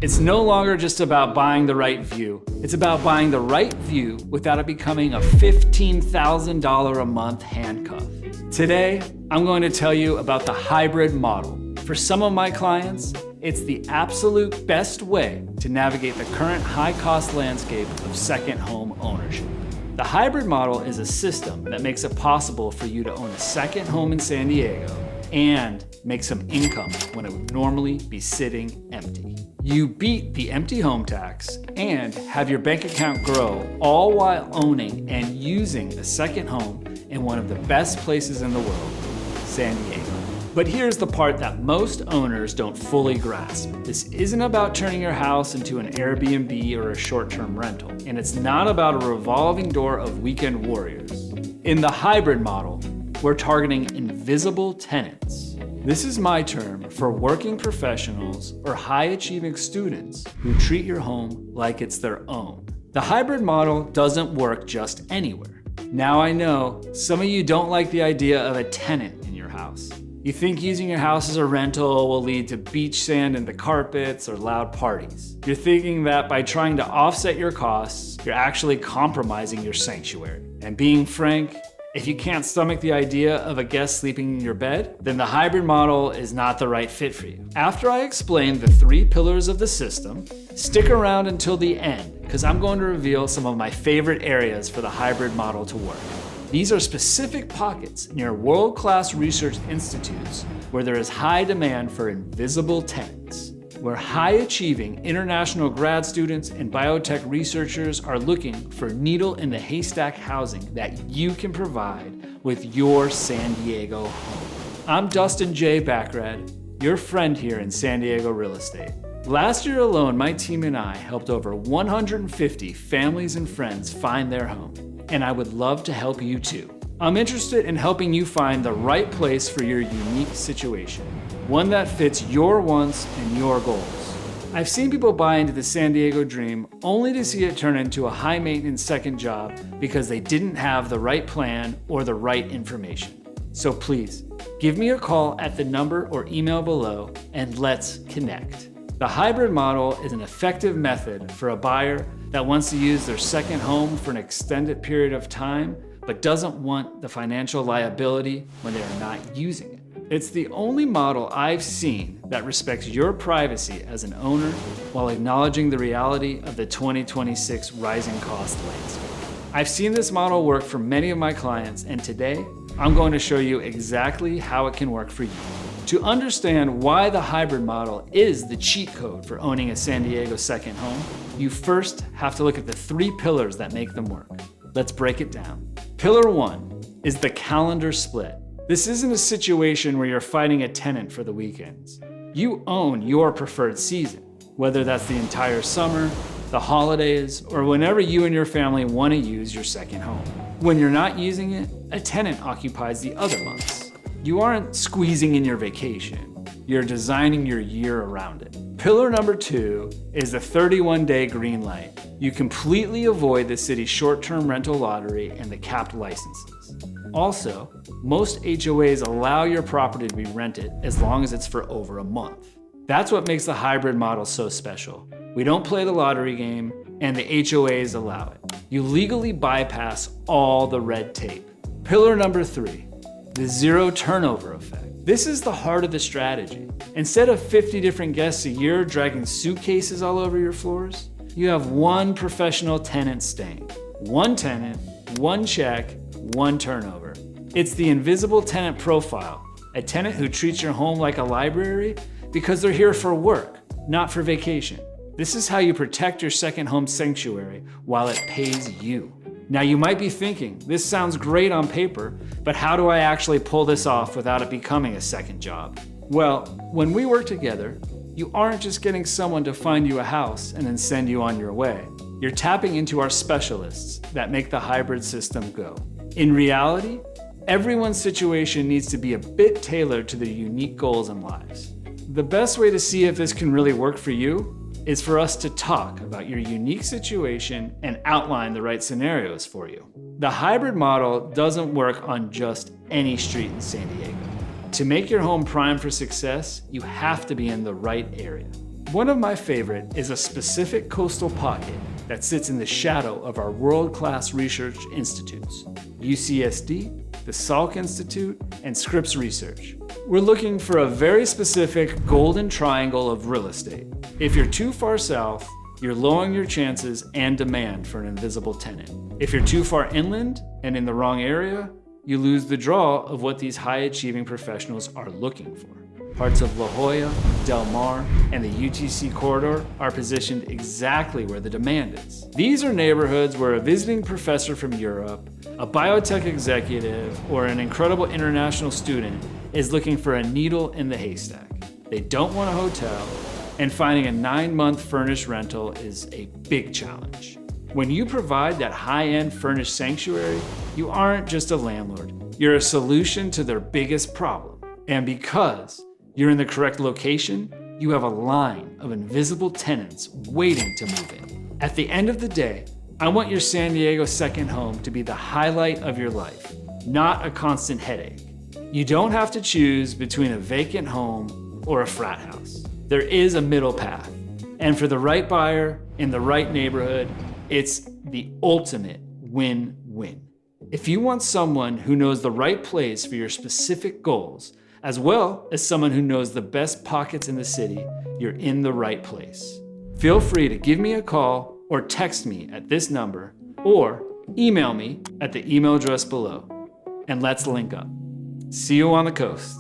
It's no longer just about buying the right view. It's about buying the right view without it becoming a $15,000 a month handcuff. Today, I'm going to tell you about the hybrid model. For some of my clients, it's the absolute best way to navigate the current high-cost landscape of second home ownership. The hybrid model is a system that makes it possible for you to own a second home in San Diego and make some income when it would normally be sitting empty. You beat the empty home tax and have your bank account grow, all while owning and using a second home in one of the best places in the world, San Diego. But here's the part that most owners don't fully grasp. This isn't about turning your house into an Airbnb or a short-term rental, and it's not about a revolving door of weekend warriors. In the hybrid model, we're targeting invisible tenants. This is my term for working professionals or high-achieving students who treat your home like it's their own. The hybrid model doesn't work just anywhere. Now I know some of you don't like the idea of a tenant in your house. You think using your house as a rental will lead to beach sand in the carpets or loud parties. You're thinking that by trying to offset your costs, you're actually compromising your sanctuary. And being frank, if you can't stomach the idea of a guest sleeping in your bed, then the hybrid model is not the right fit for you. After I explain the 3 pillars of the system, stick around until the end, because I'm going to reveal some of my favorite areas for the hybrid model to work. These are specific pockets near world-class research institutes where there is high demand for invisible tenants, where high-achieving international grad students and biotech researchers are looking for needle-in-the-haystack housing that you can provide with your San Diego home. I'm Dustin J. Backrad, your friend here in San Diego real estate. Last year alone, my team and I helped over 150 families and friends find their home, and I would love to help you too. I'm interested in helping you find the right place for your unique situation, one that fits your wants and your goals. I've seen people buy into the San Diego dream only to see it turn into a high-maintenance second job because they didn't have the right plan or the right information. So please, give me a call at the number or email below and let's connect. The hybrid model is an effective method for a buyer that wants to use their second home for an extended period of time but doesn't want the financial liability when they are not using it. It's the only model I've seen that respects your privacy as an owner while acknowledging the reality of the 2026 rising cost landscape. I've seen this model work for many of my clients, and today I'm going to show you exactly how it can work for you. To understand why the hybrid model is the cheat code for owning a San Diego second home, you first have to look at the 3 pillars that make them work. Let's break it down. Pillar 1 is the calendar split. This isn't a situation where you're fighting a tenant for the weekends. You own your preferred season, whether that's the entire summer, the holidays, or whenever you and your family want to use your second home. When you're not using it, a tenant occupies the other months. You aren't squeezing in your vacation. You're designing your year around it. Pillar number 2 is the 31-day green light. You completely avoid the city's short-term rental lottery and the capped licenses. Also, most HOAs allow your property to be rented as long as it's for over a month. That's what makes the hybrid model so special. We don't play the lottery game, and the HOAs allow it. You legally bypass all the red tape. Pillar number 3, the zero turnover effect. This is the heart of the strategy. Instead of 50 different guests a year dragging suitcases all over your floors, you have one professional tenant staying. One tenant, one check, one turnover. It's the invisible tenant profile, a tenant who treats your home like a library because they're here for work, not for vacation. This is how you protect your second home sanctuary while it pays you. Now you might be thinking, this sounds great on paper, but how do I actually pull this off without it becoming a second job? Well, when we work together, you aren't just getting someone to find you a house and then send you on your way. You're tapping into our specialists that make the hybrid system go. In reality, everyone's situation needs to be a bit tailored to their unique goals and lives. The best way to see if this can really work for you is for us to talk about your unique situation and outline the right scenarios for you. The hybrid model doesn't work on just any street in San Diego. To make your home prime for success, you have to be in the right area. One of my favorite is a specific coastal pocket that sits in the shadow of our world-class research institutes, UCSD, the Salk Institute, and Scripps Research. We're looking for a very specific golden triangle of real estate. If you're too far south, you're lowering your chances and demand for an invisible tenant. If you're too far inland and in the wrong area, you lose the draw of what these high-achieving professionals are looking for. Parts of La Jolla, Del Mar, and the UTC corridor are positioned exactly where the demand is. These are neighborhoods where a visiting professor from Europe, a biotech executive, or an incredible international student is looking for a needle in the haystack. They don't want a hotel, and finding a 9-month furnished rental is a big challenge. When you provide that high-end furnished sanctuary, you aren't just a landlord, you're a solution to their biggest problem. And because you're in the correct location, you have a line of invisible tenants waiting to move in. At the end of the day, I want your San Diego second home to be the highlight of your life, not a constant headache. You don't have to choose between a vacant home or a frat house. There is a middle path. And for the right buyer in the right neighborhood, it's the ultimate win-win. If you want someone who knows the right place for your specific goals, as well as someone who knows the best pockets in the city, you're in the right place. Feel free to give me a call or text me at this number, or email me at the email address below, and let's link up. See you on the coast.